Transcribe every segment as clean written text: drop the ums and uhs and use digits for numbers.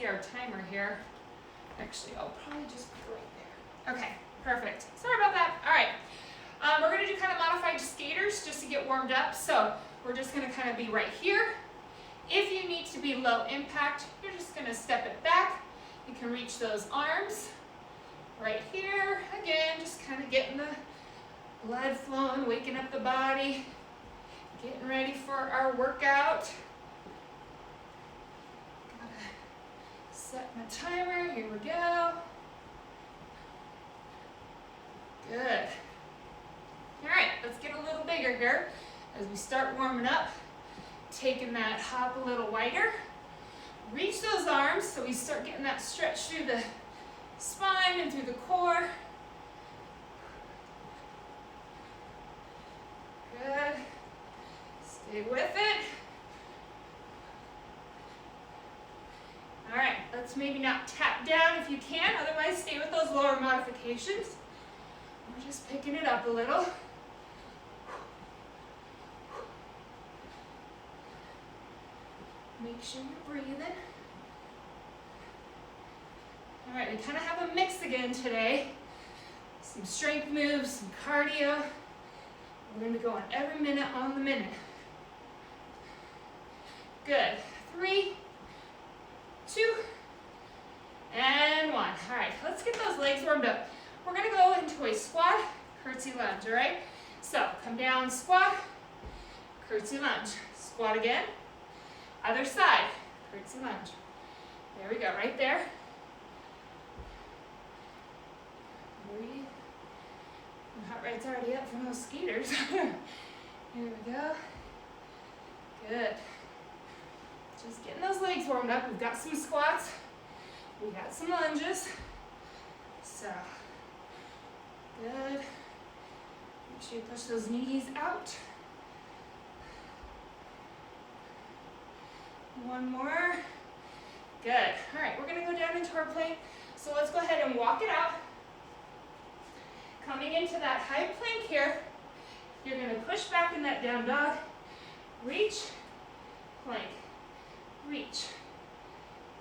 see our timer here. Actually, I'll probably just be right there. Okay, perfect. Sorry about that. All right. We're going to do kind of modified skaters just to get warmed up. So we're just going to kind of be right here. If you need to be low impact, you're just going to step it back. You can reach those arms right here. Again, just kind of getting the blood flowing, waking up the body, getting ready for our workout. Gotta set my timer. Here we go. Good. All right, let's get a little bigger here as we start warming up. Taking that hop a little wider. Reach those arms so we start getting that stretch through the spine and through the core. Good. Stay with it. All right, let's maybe not tap down if you can, otherwise stay with those lower modifications. We're just picking it up a little. Make sure you're breathing. All right, we kind of have a mix again today. Some strength moves, some cardio. We're going to go on every minute on the minute. Good. 3, 2, and 1. All right, let's get those legs warmed up. We're going to go into a squat, curtsy lunge, all right? So come down, squat, curtsy lunge. Squat again. Other side, curtsy lunge. There we go, right there. Breathe. My heart rate's already up from those skaters. Here we go. Good. Just getting those legs warmed up. We've got some squats. We got some lunges. So, good. Make sure you push those knees out. One more. Good. All right, we're going to go down into our plank. So let's go ahead and walk it out. Coming into that high plank here, you're going to push back in that down dog. Reach, plank, reach.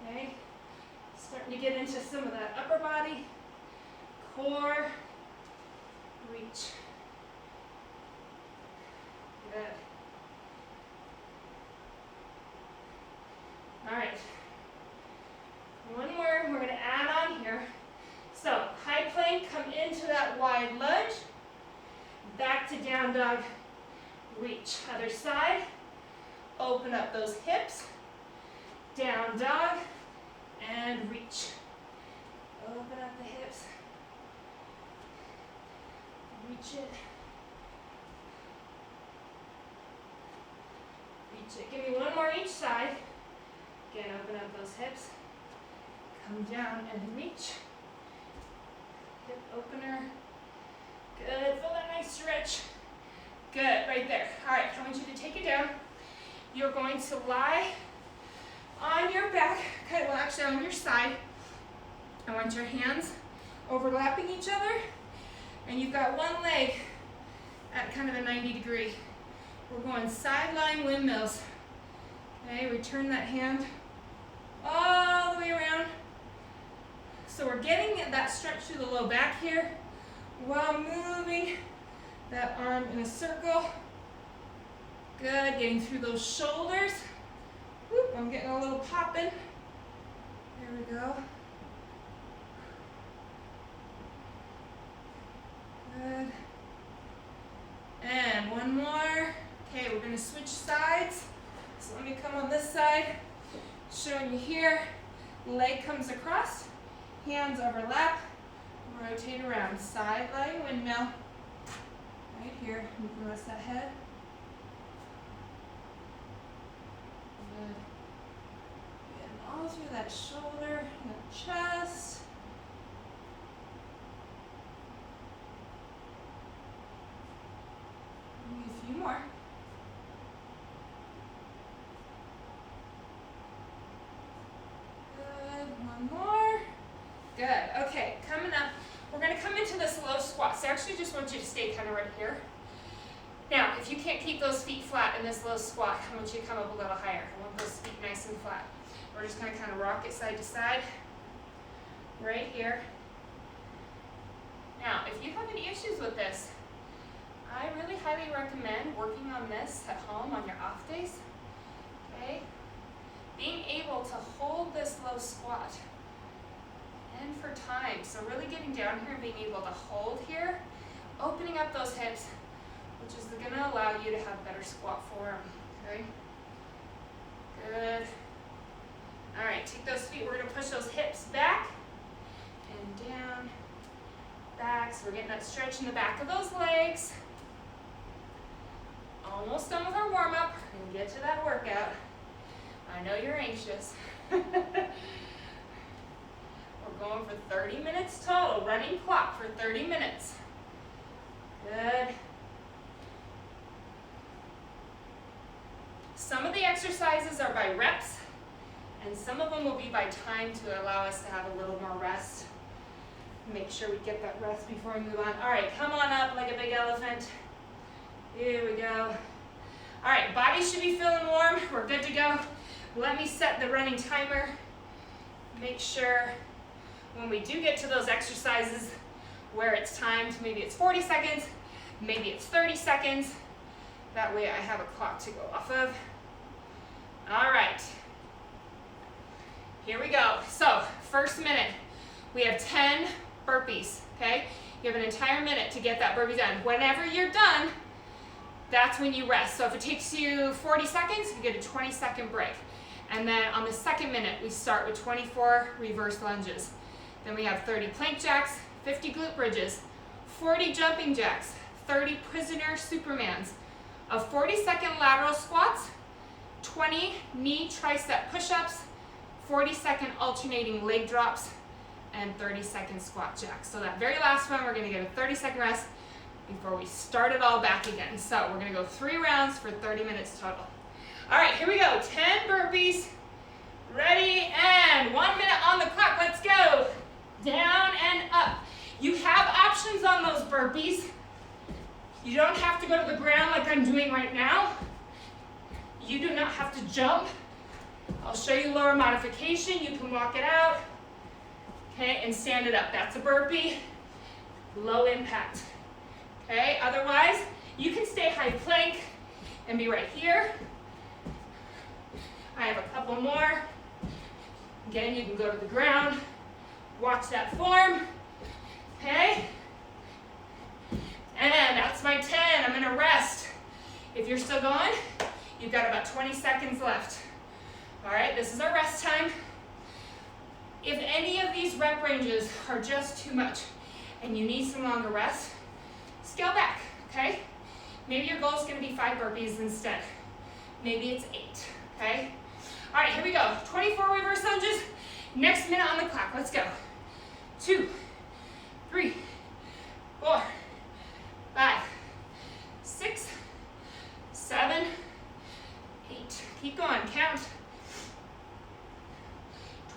Okay. Starting to get into some of that upper body, core, reach. Good. All right, one more, we're going to add on here. So, high plank, come into that wide lunge, back to down dog, reach. Other side, open up those hips, down dog, and reach. Open up the hips, reach it, reach it. Give me one more each side. Again, open up those hips, come down and reach. Hip opener. Good, feel that nice stretch. Good, right there. All right, I want you to take it down. You're going to lie on your back, okay, well actually on your side. I want your hands overlapping each other, and you've got one leg at kind of a 90 degree. We're going sideline windmills. Okay, return that hand all the way around. So we're getting that stretch through the low back here while moving that arm in a circle. Good, getting through those shoulders. Whoop, I'm getting a little popping. There we go. Good. And one more. Okay, we're going to switch sides. So let me come on this side. Showing you here. Leg comes across. Hands overlap. Rotate around. Sideline windmill. Right here. You can rest that head. Good. Getting all through that shoulder and that chest. Maybe a few more. Good. One more. Good. Okay, coming up, we're going to come into this low squat. So I actually just want you to stay kind of right here. Now, if you can't keep those feet flat in this low squat, I want you to come up a little higher. I want those feet nice and flat. We're just gonna kind of rock it side to side, right here. Now, if you have any issues with this, I really highly recommend working on this at home on your off days, okay? Being able to hold this low squat and for time. So really getting down here and being able to hold here, opening up those hips, which is gonna allow you to have better squat form, okay? Good. All right, take those feet, we're gonna push those hips back and down, back. So we're getting that stretch in the back of those legs. Almost done with our warm-up. We're gonna get to that workout. I know you're anxious. We're going for 30 minutes total, running clock for 30 minutes. Good. Some of the exercises are by reps, and some of them will be by time to allow us to have a little more rest. Make sure we get that rest before we move on. All right, come on up like a big elephant. Here we go. All right, body should be feeling warm. We're good to go. Let me set the running timer. Make sure when we do get to those exercises where it's timed, maybe it's 40 seconds, maybe it's 30 seconds. That way I have a clock to go off of. All right. Here we go. So, first minute, we have 10 burpees, okay? You have an entire minute to get that burpee done. Whenever you're done, that's when you rest. So if it takes you 40 seconds, you get a 20-second break. And then on the second minute, we start with 24 reverse lunges. Then we have 30 plank jacks, 50 glute bridges, 40 jumping jacks, 30 prisoner supermans, a 40-second lateral squats, 20 knee tricep push-ups, 40-second alternating leg drops, and 30-second squat jacks. So that very last one, we're gonna get a 30-second rest before we start it all back again. So we're gonna go 3 rounds for 30 minutes total. All right, here we go, 10 burpees. Ready, and 1 minute on the clock, let's go. Down and up. You have options on those burpees. You don't have to go to the ground like I'm doing right now. You do not have to jump. I'll show you lower modification. You can walk it out, okay, and stand it up. That's a burpee, low impact, okay? Otherwise, you can stay high plank and be right here. I have a couple more. Again, you can go to the ground, watch that form, okay? And that's my 10, I'm gonna rest. If you're still going, you've got about 20 seconds left. All right, this is our rest time. If any of these rep ranges are just too much and you need some longer rest, scale back, okay? Maybe your goal is gonna be 5 burpees instead. Maybe it's 8, okay? All right, here we go. 24 reverse lunges. Next minute on the clock, let's go. 2, 3, 4, 5, 6, 7, 8. Keep going, count.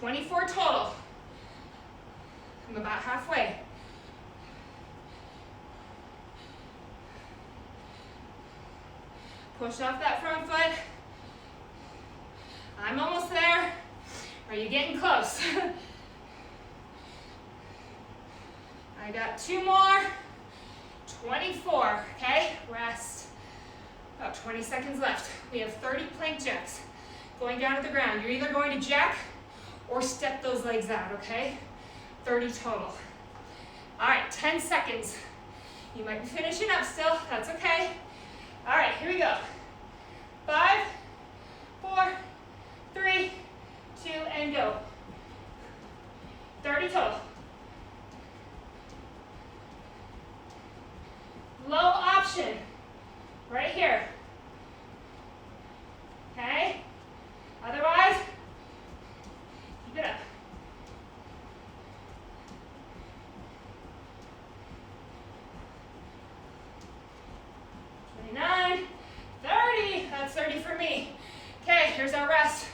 24 total. I'm about halfway. Push off that front foot. I'm almost there. Are you getting close? I got 2 more. 24, okay? Rest. About 20 seconds left. We have 30 plank jacks. Going down to the ground. You're either going to jack or step those legs out, okay? 30 total. All right, 10 seconds. You might be finishing up still, that's okay. All right, here we go. 5, 4, 3, 2, and go. 30 total. Low option, right here. Okay? Otherwise, keep it up. That's 30 for me. Okay, here's our rest.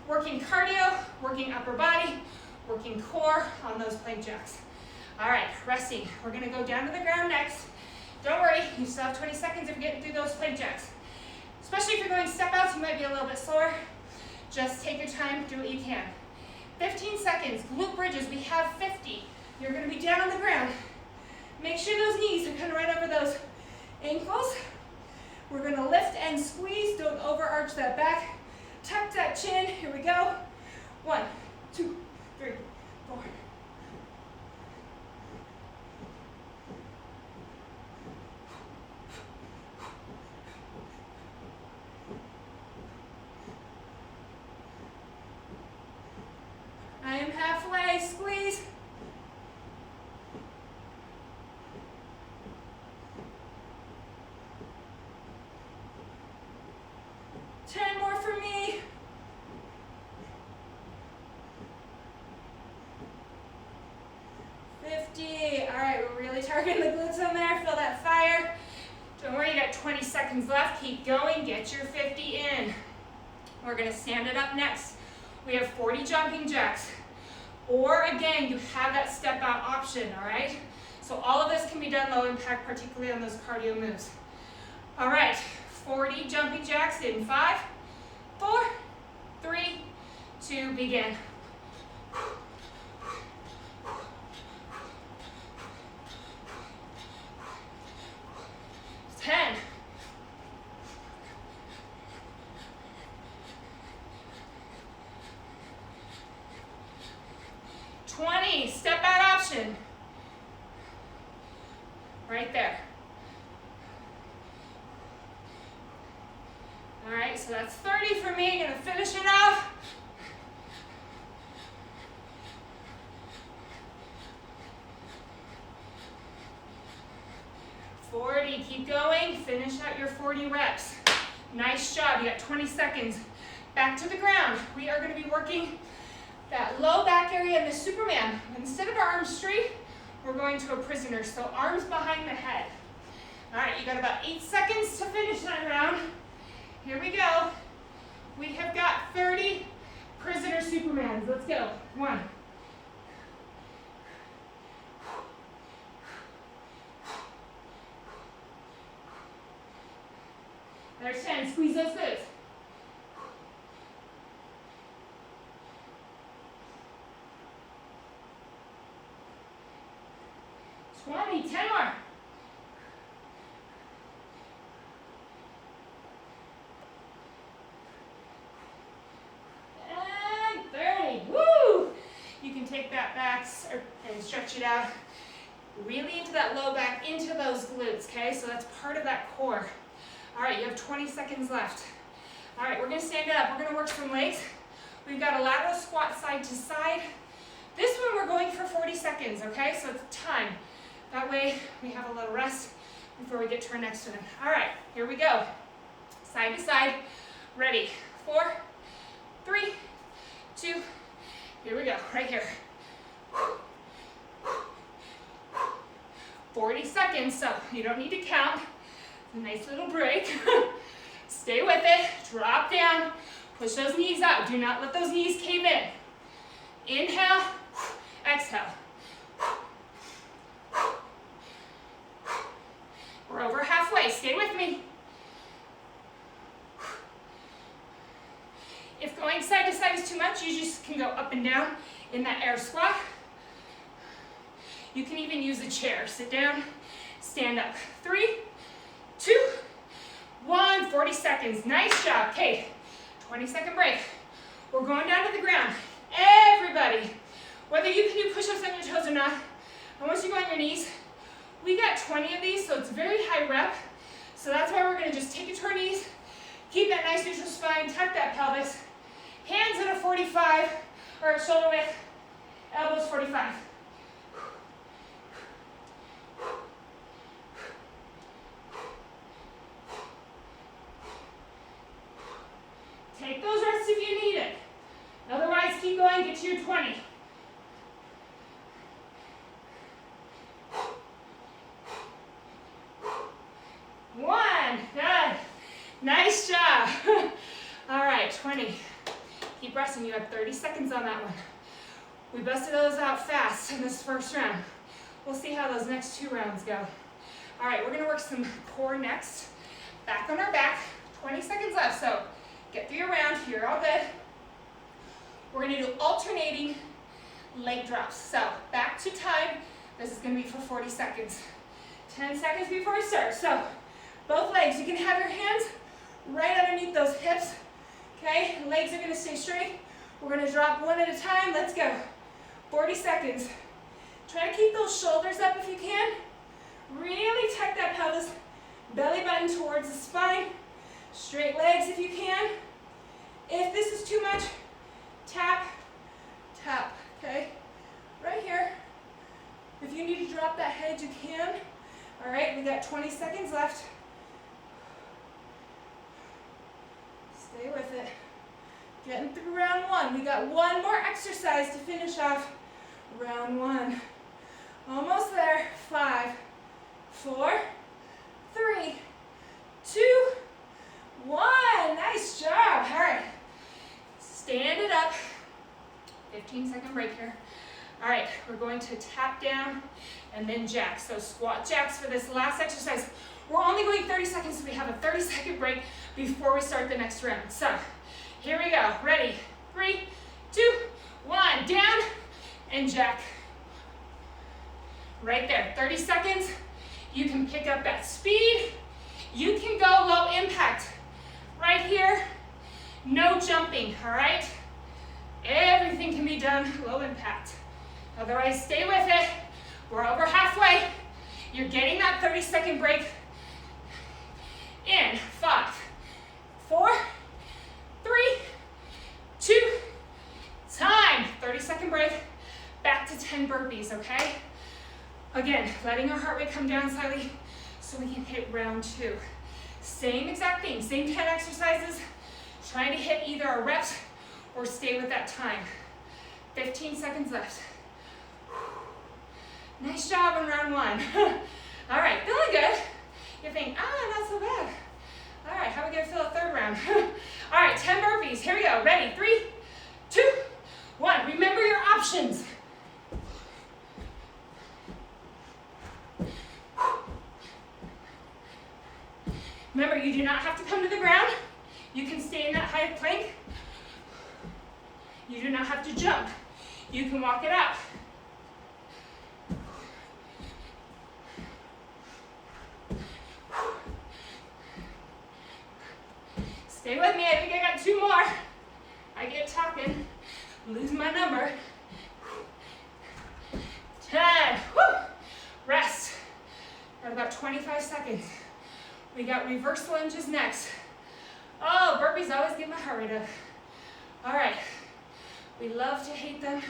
Working cardio, working upper body, working core on those plank jacks. All right, resting. We're gonna go down to the ground next. Don't worry, you still have 20 seconds of getting through those plank jacks. Especially if you're going step outs, you might be a little bit slower. Just take your time, do what you can. 15 seconds, glute bridges, we have 50. You're gonna be down on the ground. Make sure those knees are kind of right over those ankles. We're gonna lift and squeeze, don't overarch that back. Tuck that chin, here we go. 1, 2, 3, 4. I am halfway, squeeze. More for me. 50. All right, we're really targeting the glutes on there. Feel that fire. Don't worry, you got 20 seconds left. Keep going, get your 50 in. We're gonna stand it up next. We have 40 jumping jacks. Or again, you have that step out option, all right? So all of this can be done low impact, particularly on those cardio moves. All right, 40 jumping jacks in 5, 4, 3, 2, begin. 10. 20, step out option. Right there. All right, so that's 30 for me. Gonna finish it off. Keep going, finish out your 40 reps. Nice job, you got 20 seconds. Back to the ground. We are gonna be working that low back area in the Superman. Instead of our arms straight, we're going to a prisoner, so arms behind the head. All right, you got about 8 seconds to finish that round. Here we go. We have got 30 prisoner Supermans. Let's go. 1. There's 10. Squeeze those glutes. Ten more. And 30. Woo! You can take that back and stretch it out. Really into that low back, into those glutes, okay? So that's part of that core. All right, you have 20 seconds left. All right, we're gonna stand it up. We're gonna work some legs. We've got a lateral squat side to side. This one we're going for 40 seconds, okay? So it's time. That way we have a little rest before we get to our next one. All right, here we go. Side to side, ready. 4, 3, 2, here we go, right here. 40 seconds, so you don't need to count. A nice little break. Stay with it, drop down, push those knees out. Do not let those knees cave in. Inhale, exhale. We're over halfway, stay with me. If going side to side is too much, you just can go up and down in that air squat. You can even use a chair. Sit down, stand up. 3, 2, 1, 40 seconds. Nice job. Okay, 20-second break. We're going down to the ground. Everybody, whether you can do push-ups on your toes or not, and once you go on your knees, we got 20 of these, so it's very high rep. So that's why we're gonna just take it to our knees, keep that nice neutral spine, tuck that pelvis, hands at a 45, or at shoulder width, elbows 45. Take those rests if you need it. Otherwise, keep going, get to your 20. Good. Nice job. All right, 20. Keep resting. You have 30 seconds on that one. We busted those out fast in this first round. We'll see how those next 2 rounds go. All right, we're going to work some core next. Back on our back. 20 seconds left, so get through your round. You're all good. We're gonna do alternating leg drops. So back to time. This is gonna be for 40 seconds. 10 seconds before we start. So both legs, you can have your hands right underneath those hips. Okay, legs are gonna stay straight. We're gonna drop one at a time. Let's go. 40 seconds. Try to keep those shoulders up if you can. Really tuck that pelvis, belly button towards the spine. Straight legs if you can. If this is too much, tap, tap, okay? Right here. If you need to drop that head, you can. All right, we got 20 seconds left. Stay with it. Getting through round one. We got one more exercise to finish off round one. Almost there. 5, 4, 3, 2, 1. Nice job. All right. Stand it up. 15-second break here. All right, we're going to tap down and then jacks. So squat jacks for this last exercise. We're only going 30 seconds, so we have a 30-second break before we start the next round. So here we go. Ready? 3, 2, 1. Down and jack. Right there. 30 seconds. You can pick up that speed. You can go low impact. Right here, no jumping, all right? Everything can be done low impact. Otherwise, stay with it. We're over halfway. You're getting that 30-second break. In 5, 4, 3, 2, time. 30-second break. Back to 10 burpees, okay? Again, letting our heart rate come down slightly so we can hit round 2. Same exact thing, same 10 exercises. Trying to hit either a reps or stay with that time. 15 seconds left. Nice job on round 1. All right, feeling good. You think, not so bad. All right, how are we gonna feel a third round? All right, 10 burpees. Here we go. Ready? 3, 2, 1. Remember your options. Remember, you do not have to come to the ground. You can stay in that high plank. You do not have to jump. You can walk it out. Stay with me. I think I got 2 more. I get talking, lose my number. 10. Woo. Rest. Got about 25 seconds. We got reverse lunges next. Oh, burpees always get my heart rate up. All right. We love to hate them.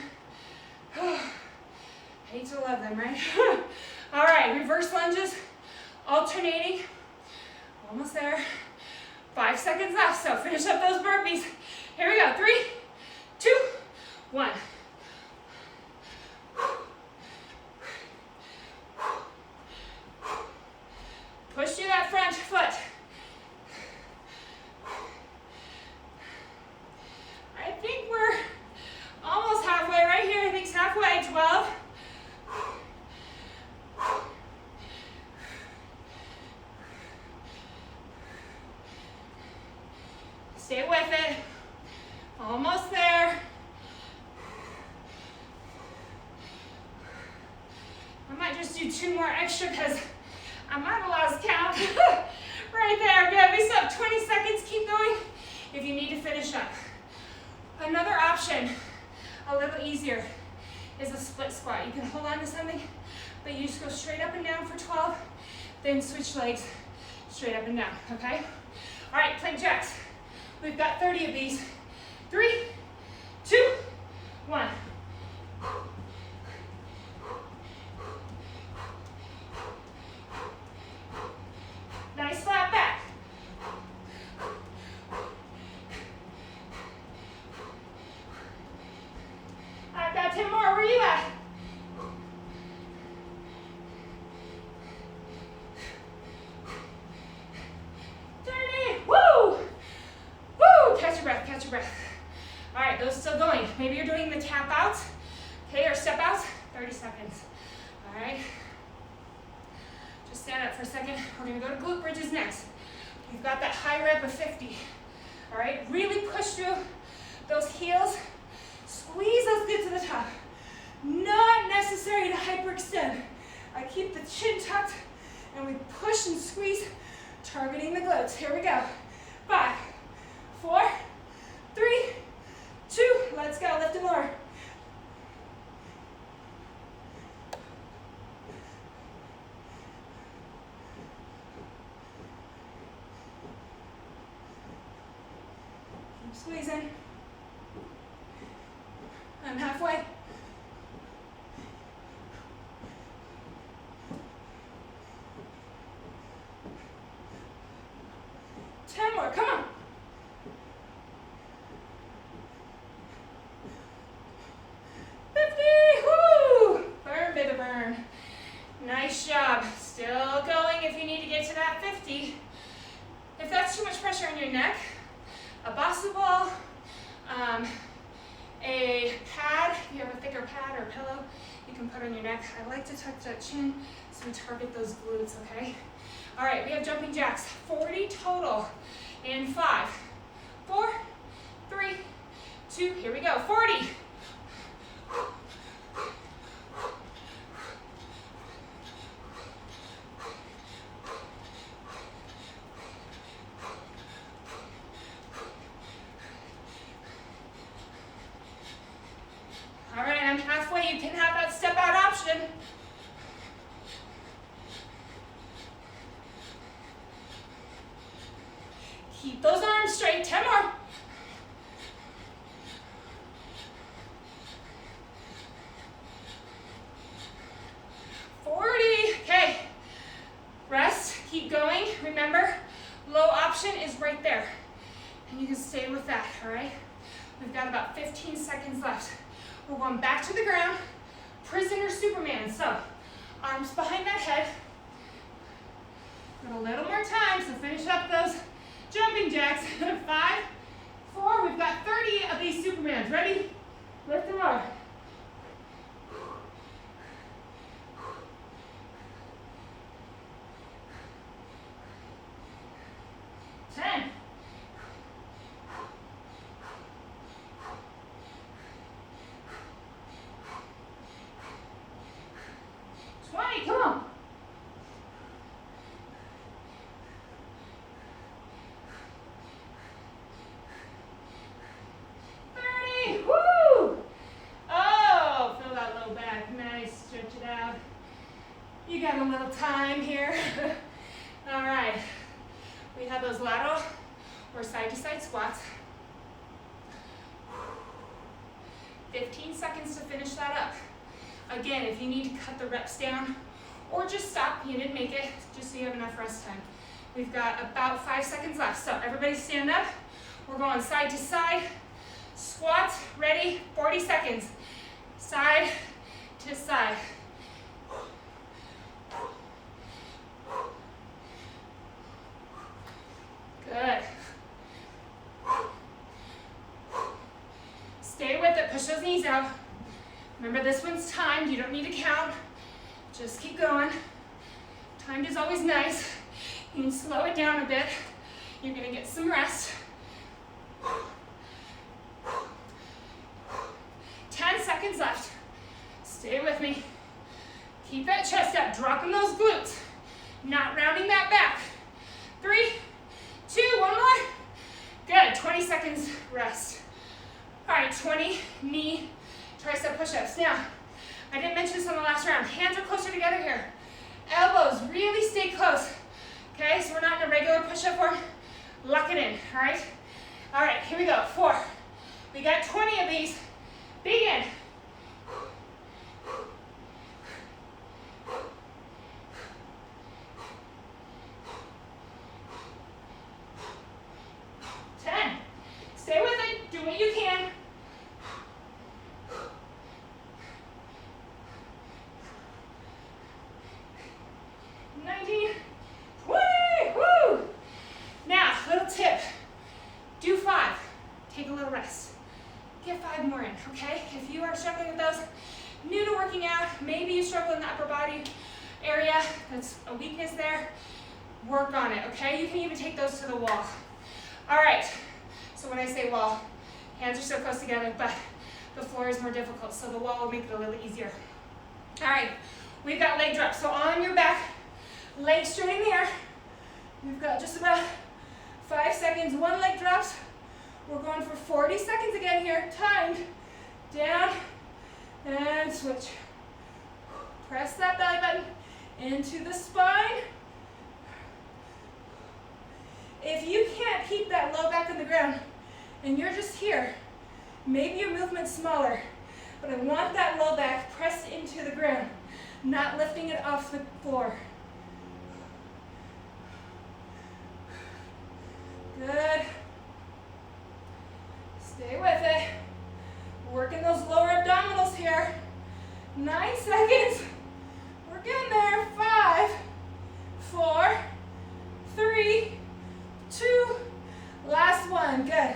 Hate to love them, right? All right, reverse lunges, alternating. Almost there. 5 seconds left, so finish up those burpees. Here we go. 3, 2, 1. Push through that front foot. I think we're almost halfway right here. I think it's halfway. 12. Stay with it. Almost there. I might just do 2 more extra because I might have lost count. Right there. Good. We still have 20 seconds. Keep going if you need to finish up. Another option, a little easier, is a split squat. You can hold on to something, but you just go straight up and down for 12, then switch legs straight up and down, okay? All right, plank jacks. We've got 30 of these. 3, 2, 1. Nice flat back. I've got 10 more. Where are you at? Catch your breath. All right, those still going. Maybe you're doing the tap outs, okay, or step outs. 30 seconds. All right. Just stand up for a second. We're gonna go to glute bridges next. We've got that high rep of 50. All right, really push through those heels Squeeze those glutes to the top. Not necessary to hyperextend. I keep the chin tucked and we push and squeeze, targeting the glutes. Here we go. 5, 4, 3, 2, let's go. Lift and lower. Keep squeezing. I'm halfway. More, come on. 50, whoo! Burn, baby, burn. Nice job. Still going if you need to get to that 50. If that's too much pressure on your neck, a bossa ball, a pad, if you have a thicker pad or pillow, you can put on your neck. I like to tuck that chin so we target those glutes, okay? All right, we have jumping jacks, 40 total. In 5, 4, 3, 2, here we go, 40. All right, I'm halfway. You can have that step out option. Keep those arms straight. 10 more. Okay. Rest. Keep going. Remember, low option is right there. And you can stay with that, all right? We've got about 15 seconds left. We're going back to the ground. Prisoner Superman. So, arms behind that head. Got a little more time, so finish up those jumping jacks. 5, 4, we've got 30 of these Supermans. Ready? Lift and lower. 10. 20, come on. 30, woo! Oh, feel that low back, nice, stretch it out. You got a little time here. All right, we have those lateral or side to side squats. 15 seconds to finish that up. Again, if you need to cut the reps down or just stop, you didn't make it, just so you have enough rest time. We've got about 5 seconds left. So everybody stand up. We're going side to side. Squats, ready, 40 seconds. Side to side. Good. Stay with it, push those knees out. Remember, this one's timed, you don't need to count. Just keep going. Timed is always nice. You can slow it down a bit. You're gonna get some rest. 10 seconds left. Stay with me. Keep that chest up, dropping those glutes. Not rounding that back. 3, 2, one more. Good, 20 seconds rest. All right, 20 knee tricep push-ups. Now, I didn't mention this on the last round. Hands are closer together here. Elbows really stay close. Okay, so we're not in a regular push-up form. Lock it in, all right? All right, here we go, 4. We got 20 of these. Begin. 10. Stay with it, do what you can. 19, 20, woo! Now, little tip, do 5, take a little rest. Get 5 more in, okay? If you are struggling with those, new to working out, maybe you struggle in the upper body area, that's a weakness there, work on it, okay? You can even take those to the wall. All right, so when I say wall, hands are so close together, but the floor is more difficult, so the wall will make it a little easier. All right, we've got leg drops. So on your back, legs straight in the air. We've got just about 5 seconds, 1 leg drops. We're going for 40 seconds again here, timed. Down and switch. Press that belly button into the spine. If you can't keep that low back on the ground and you're just here, maybe your movement's smaller, but I want that low back pressed into the ground, not lifting it off the floor. Good. Stay with it. Working those lower abdominals here. 9 seconds. We're getting there. 5, 4, 3, 2. Last one. Good.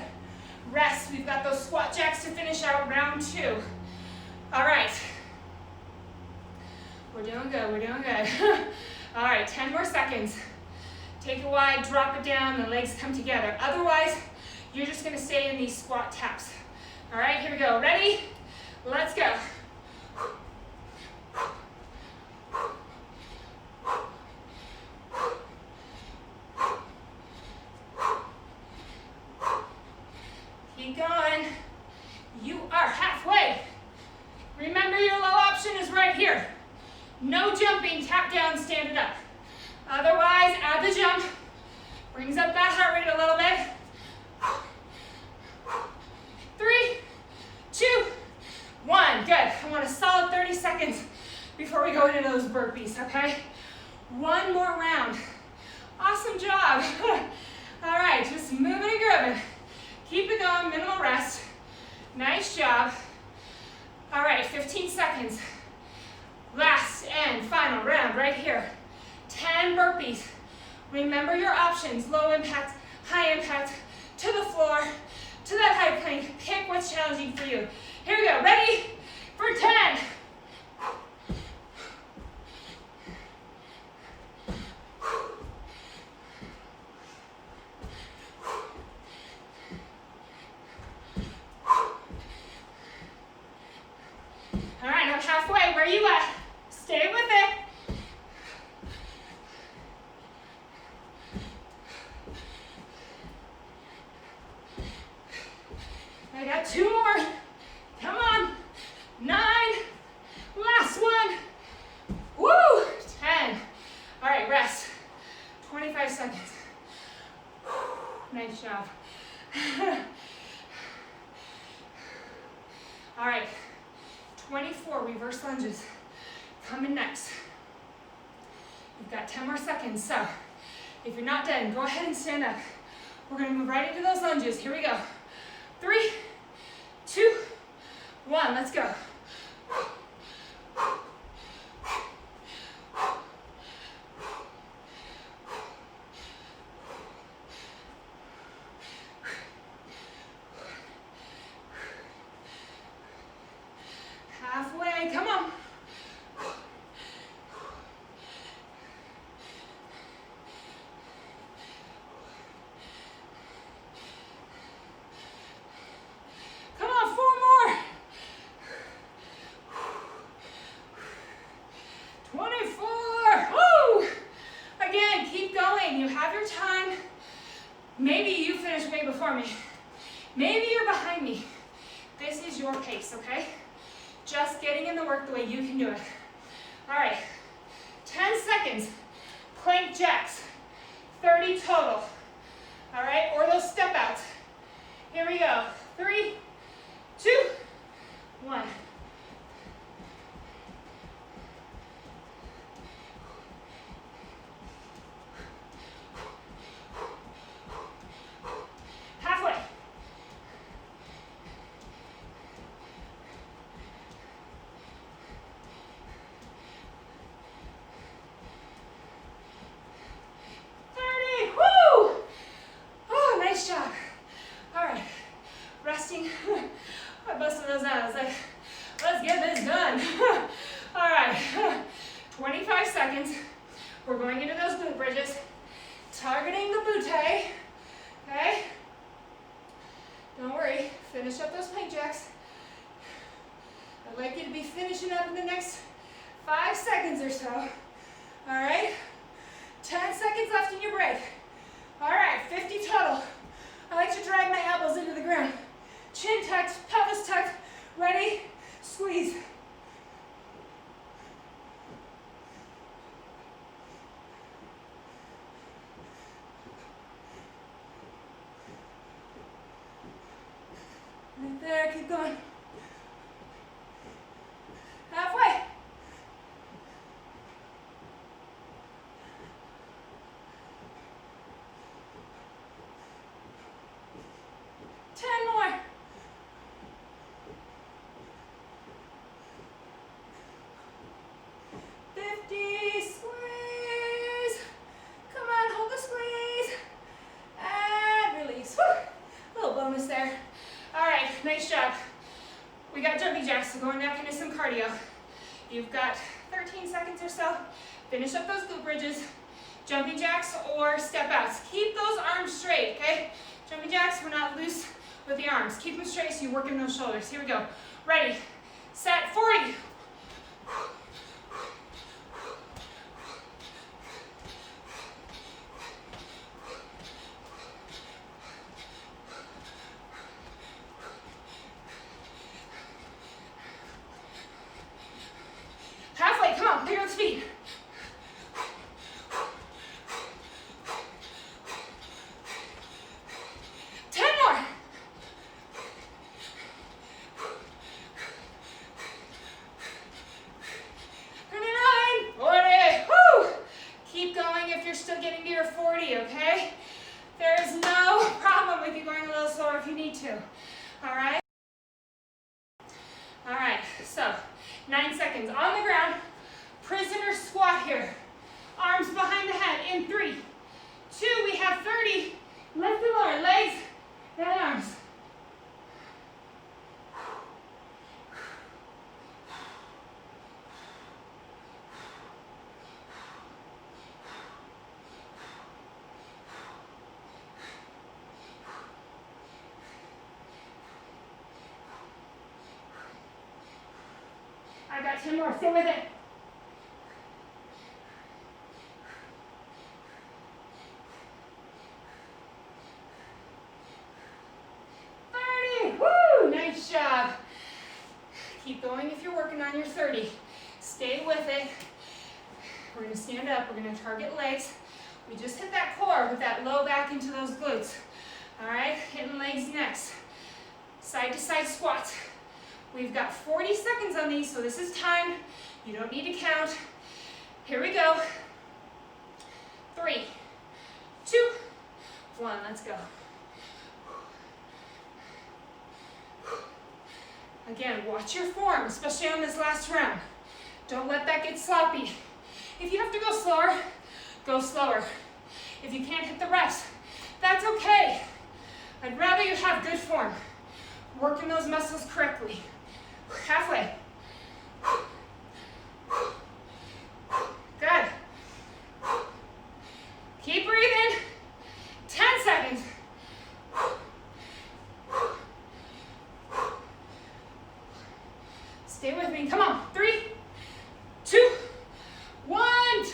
Rest. We've got those squat jacks to finish out round 2. All right. We're doing good. We're doing good. All right. 10 more seconds. Take it wide. Drop it down. The legs come together. Otherwise, you're just going to stay in these squat taps. All right, here we go. Ready? Let's go. Keep going. You are halfway. Remember, your low option is right here. No jumping, tap down, stand it up. Otherwise, add the jump. Brings up that heart rate a little bit. 3, 2, 1. Good. I want a solid 30 seconds before we go into those burpees, okay? 1 more round. Awesome job. All right, just moving and grooving. Keep it going, minimal rest. Nice job. All right, 15 seconds. Last and final round right here. 10 burpees. Remember your options, low impact, high impact, to the floor, to that high plank. Pick what's challenging for you. Here we go. Ready for 10. All right, I'm halfway. Where are you at? Stay with it. I got 2 more. Come on. 9. Last one. Woo! 10. All right, rest. 25 seconds. Nice job. All right. 24 reverse lunges. Coming next. You've got 10 more seconds, so if you're not done, go ahead and stand up. We're going to move right into those lunges. Here we go. 3, 2, 1. Let's go. Halfway. Come on. Maybe you finished way before me. Maybe you're behind me. This is your pace, okay? Just getting in the work the way you can do it. All right, 10 seconds. Plank jacks, 30 total. All right, or those step outs. Here we go. 3, 2, 1. I busted those out. I was like, let's get this done. All right, 25 seconds. We're going into those glute bridges, targeting the butte, okay? Don't worry, finish up those plank jacks. I'd like you to be finishing up in the next 5 seconds or so. All right? 10 seconds left in your break. All right, 50 total. I like to drag my elbows into the ground. Chin tucked, pelvis tucked. Ready? Squeeze. Right there, keep going. Halfway. More. 50, squeeze. Come on, hold the squeeze. And release. Woo. Little bonus there. All right, nice job. We got jumping jacks, so going back into some cardio. You've got 13 seconds or so. Finish up those glute bridges, jumping jacks or step outs. Keep those arms straight, okay? Jumping jacks, we're not loose with the arms. Keep them straight so you're working those shoulders. Here we go. Ready, set, 40. Halfway, come on, pick up speed. 10 more. 39, 40. Woo! Keep going if you're still getting to your 40, okay? There is no problem with you going a little slower if you need to. All right? All right, so 9 seconds on the ground. Prisoner squat here. Arms behind the head in 3, 2, we have 30. Lift and lower, legs and arms. I got 10 more, stay with it. 30, woo, nice job. Keep going if you're working on your 30. Stay with it. We're gonna stand up, we're gonna target legs. We just hit that core with that low back into those glutes. All right, hitting legs next. Side to side squats. We've got 40 seconds on these, so this is time. You don't need to count. Here we go. 3, 2, 1, let's go. Again, watch your form, especially on this last round. Don't let that get sloppy. If you have to go slower, go slower. If you can't hit the reps, that's okay. I'd rather you have good form. Working those muscles correctly. Halfway. Good. Keep breathing. 10 seconds. Stay with me. Come on. 3, 2, 1.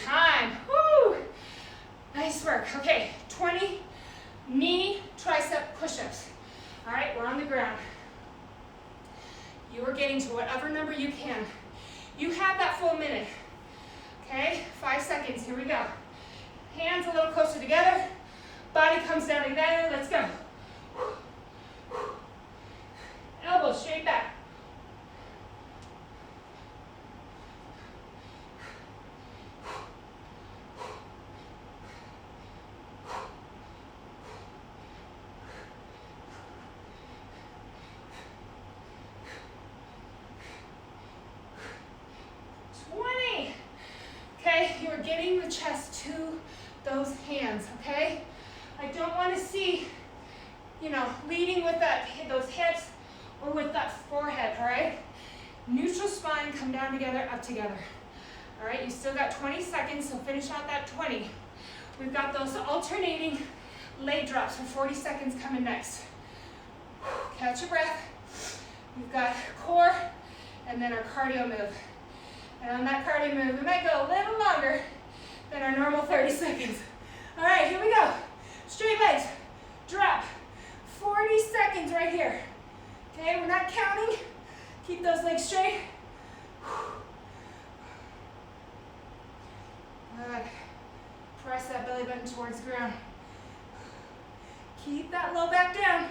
Time. Woo. Nice work. Okay. 20 knee tricep push-ups. All right, we're on the ground. You are getting to whatever number you can. You have that full minute. Okay, 5 seconds, here we go. Hands a little closer together. Body comes down together, let's go. Elbows straight back. Getting the chest to those hands, okay? I don't want to see, leading with those hips or with that forehead, all right? Neutral spine, come down together, up together. All right, you still got 20 seconds, so finish out that 20. We've got those alternating leg drops for 40 seconds coming next. Catch your breath. We've got core and then our cardio move. And on that cardio move, we might go a little longer than our normal 30 seconds. All right, here we go. Straight legs, drop. 40 seconds right here. Okay, we're not counting. Keep those legs straight. Good. Press that belly button towards the ground. Keep that low back down.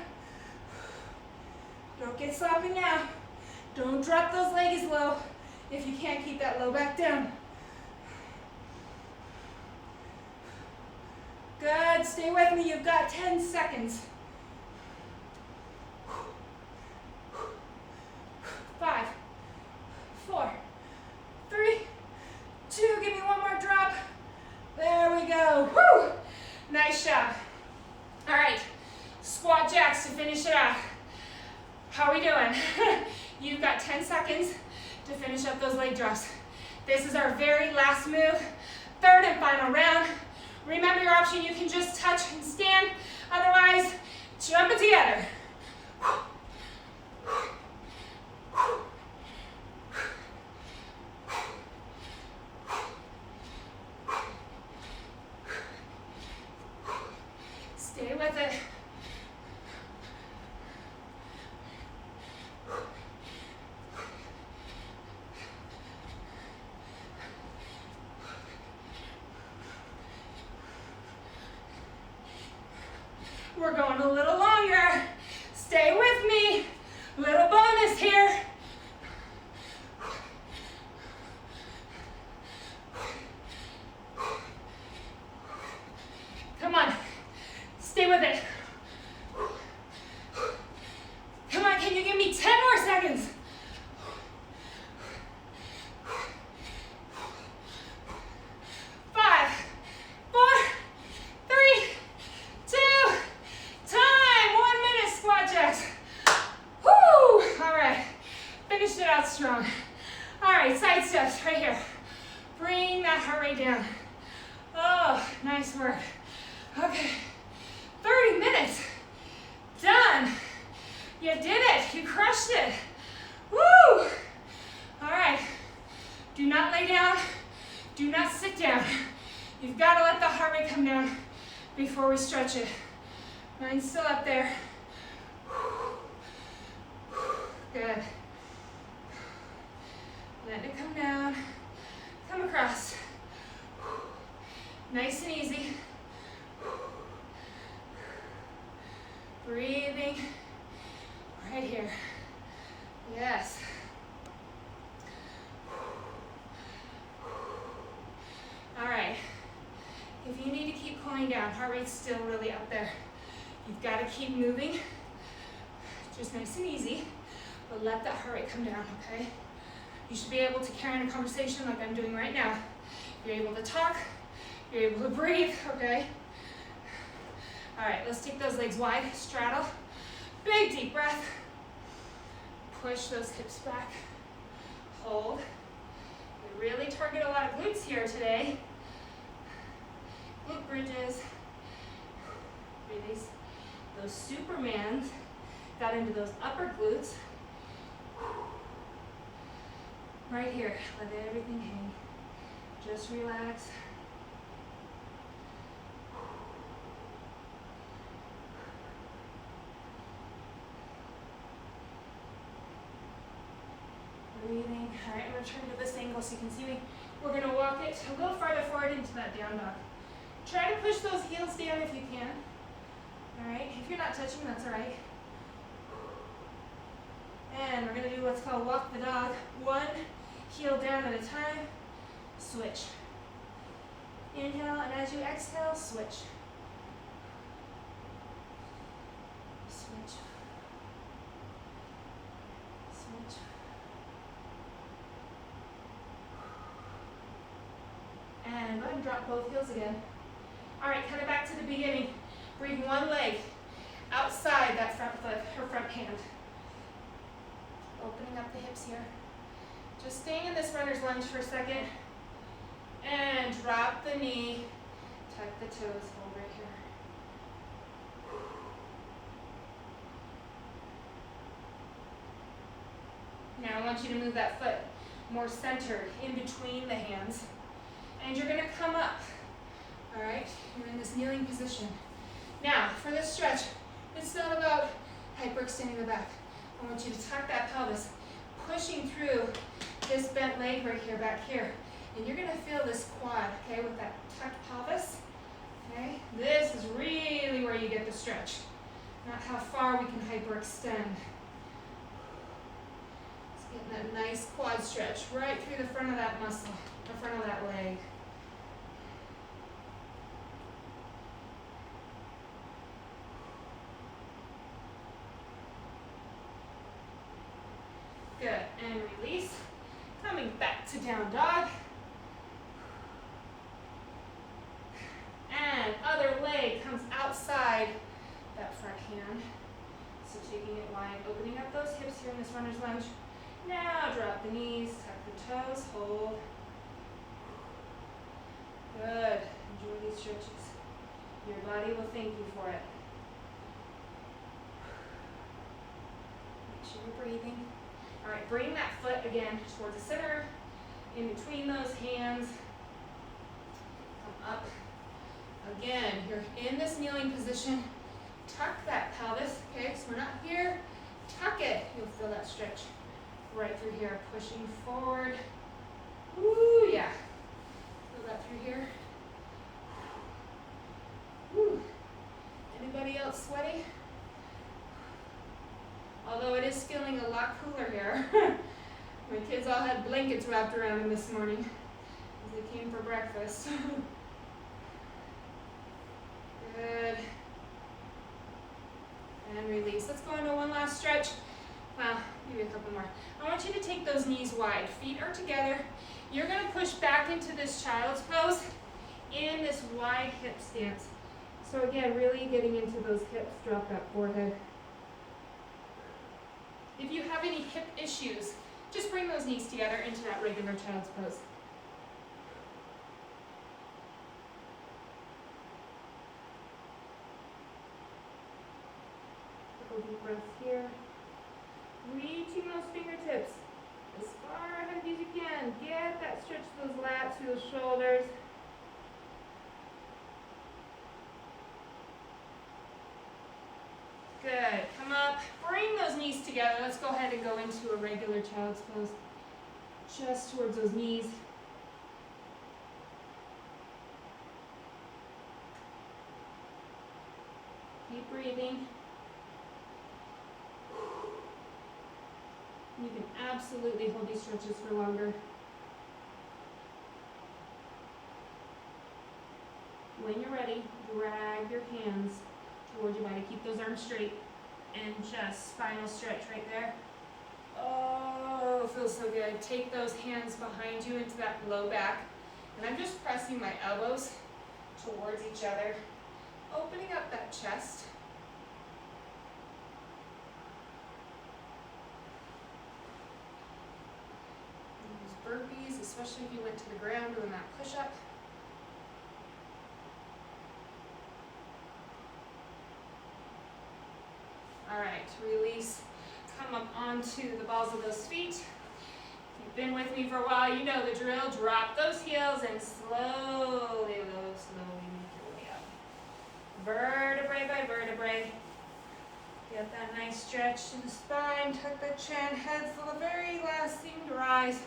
Don't get sloppy now. Don't drop those legs low if you can't keep that low back down. Good, stay with me, you've got 10 seconds. 5, 4, 3, 2, give me one more drop. There we go, woo! Nice job. All right, squat jacks to finish it off. How are we doing? You've got 10 seconds to finish up those leg drops. This is our very last move, third and final round. Remember your option, you can just touch and stand, otherwise, jump it together. Stay with it. We're going a little longer. Stay with me. Little bonus here. Come on. Stay with it. Come on, can you give me 10 more seconds? 5, 4, 3, 2, time. 1 minute squat jacks. Woo! All right, finished it out strong. All right, side steps right here. Bring that heart rate down. Oh, nice work. Okay, 30 minutes. Done. You did it. You crushed it. Woo! All right. Do not lay down. Do not sit down. You've got to let the heart rate come down before we stretch it. Mine's still up there. Good. Let it come down. Come across. Nice and easy. Breathing right here. Yes. All right. If you need to keep cooling down, heart rate's still really up there. You've got to keep moving. Just nice and easy, but let that heart rate come down, okay? You should be able to carry on a conversation like I'm doing right now. You're able to talk, you're able to breathe, okay? All right, let's take those legs wide, straddle. Big deep breath. Push those hips back. Hold. We really target a lot of glutes here today. Glute bridges. Release. Those Supermans got into those upper glutes. Right here, let everything hang. Just relax. Breathing. All right, I'm going to turn to this angle so you can see me. We're going to walk it a little farther forward into that down dog. Try to push those heels down if you can. All right, if you're not touching, that's all right. And we're going to do what's called walk the dog. One heel down at a time. Switch. Inhale, and as you exhale, switch. Switch. Switch. And go ahead and drop both heels again. All right, kind of back to the beginning. Bring one leg outside that front foot or front hand. Opening up the hips here. Just staying in this runner's lunge for a second. And drop the knee. Tuck the toes. Hold right here. Now I want you to move that foot more centered in between the hands. And you're gonna come up, all right? You're in this kneeling position. Now, for this stretch, it's not about hyperextending the back. I want you to tuck that pelvis, pushing through this bent leg right here, back here. And you're gonna feel this quad, okay, with that tucked pelvis, okay? This is really where you get the stretch, not how far we can hyperextend. Just getting that nice quad stretch right through the front of that muscle, the front of that leg. Good, and release. Coming back to down dog. And other leg comes outside that front hand. So taking it wide, opening up those hips here in this runner's lunge. Now drop the knees, tuck the toes, hold. Good, enjoy these stretches. Your body will thank you for it. Make sure you're breathing. All right, bring that foot again towards the center, in between those hands. Come up. Again, you're in this kneeling position. Tuck that pelvis, okay? So we're not here. Tuck it. You'll feel that stretch right through here. Pushing forward. Woo, yeah. Feel that through here. Woo. Anybody else sweaty? Although it is feeling a lot cooler here. My kids all had blankets wrapped around them this morning as they came for breakfast. Good. And release. Let's go into one last stretch. Well, maybe a couple more. I want you to take those knees wide. Feet are together. You're going to push back into this child's pose in this wide hip stance. So again, really getting into those hips, drop that forehead. If you have any hip issues, just bring those knees together into that regular child's pose. Couple deep breaths here. Reaching those fingertips as far ahead as you can. Get that stretch to those lats, through those shoulders. Good. Come up. Bring those knees together. Let's go ahead and go into a regular child's pose. Just towards those knees. Keep breathing. You can absolutely hold these stretches for longer. When you're ready, drag your hands towards your body. Keep those arms straight and just spinal stretch right there. Oh, feels so good. Take those hands behind you into that low back. And I'm just pressing my elbows towards each other, opening up that chest. Use burpees, especially if you went to the ground doing that push-up. All right, release. Come up onto the balls of those feet. If you've been with me for a while, you know the drill. Drop those heels and slowly make your way up. Vertebrae by vertebrae. Get that nice stretch to the spine, tuck the chin, head for the very last thing to rise.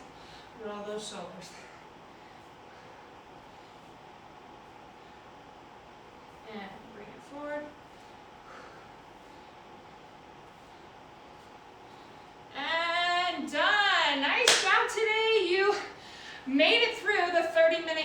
Roll those shoulders. And bring it forward. And done. Nice job today. You made it through the 30-minute